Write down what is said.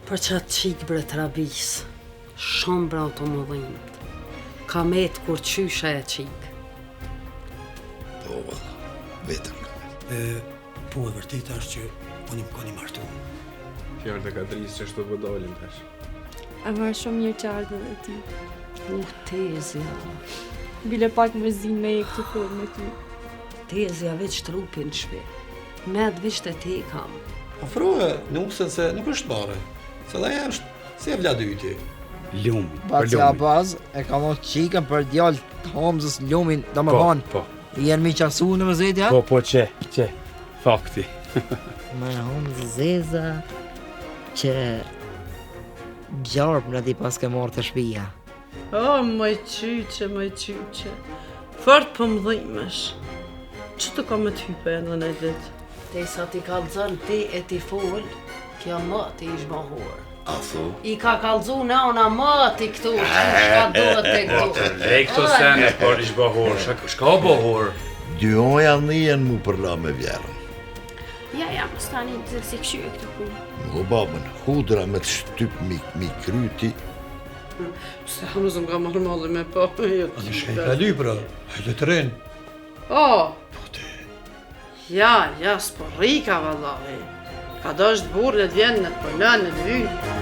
Për qatë qikë bre trabis, shumë bre automodhimët. Ka metë kur qysha e qikë. Po, valla, vetëm ka metë. Po e vërtet është që unë më koni martu. Fjallë të Katrisë që shtu vëdolin tash. A marrë shumë mirë qartë dhe ti. Tezja. Bile pak mërzin me e këtë formë me ty. Tezja veç trupin shpe. Med veç të te kam. Afrohe, nuksen se nuk është bare. Se dhe është, si e vladyti. Lumi, për Baci lumi. Abaz e ka mos qikën për djallë të Hamzës lumin, do më banë. Po, Jenë mi qasu në mëzetja? po, që, fakti. Me Hamzë Zeza që gjarpë në di pas ke morë të shpija. O, moj qyqe. Fort për mëdhimesh. Që të ka me t'hype edhe në ditë? Te sa ti kalzën ti e ti fol, kja më ti ish bahor. A thu? I ka kalzu në ona më ti këtu, shka do të këtu. E këto sene, por ish bahor, shka bahor? Dy oja njën mu përla me vjerën. Ja, më stani të si këshyë këtë punë. Ngo babën, hudra me të shtyp mi kryti. Se Hamzë më ka marrë malli me po, jo A në shkaj ka lypra, hajde të rinë. O! Ja, s'po rika vallahi. Ka dosht burë dhe t'vjen në të përnën në të vynë.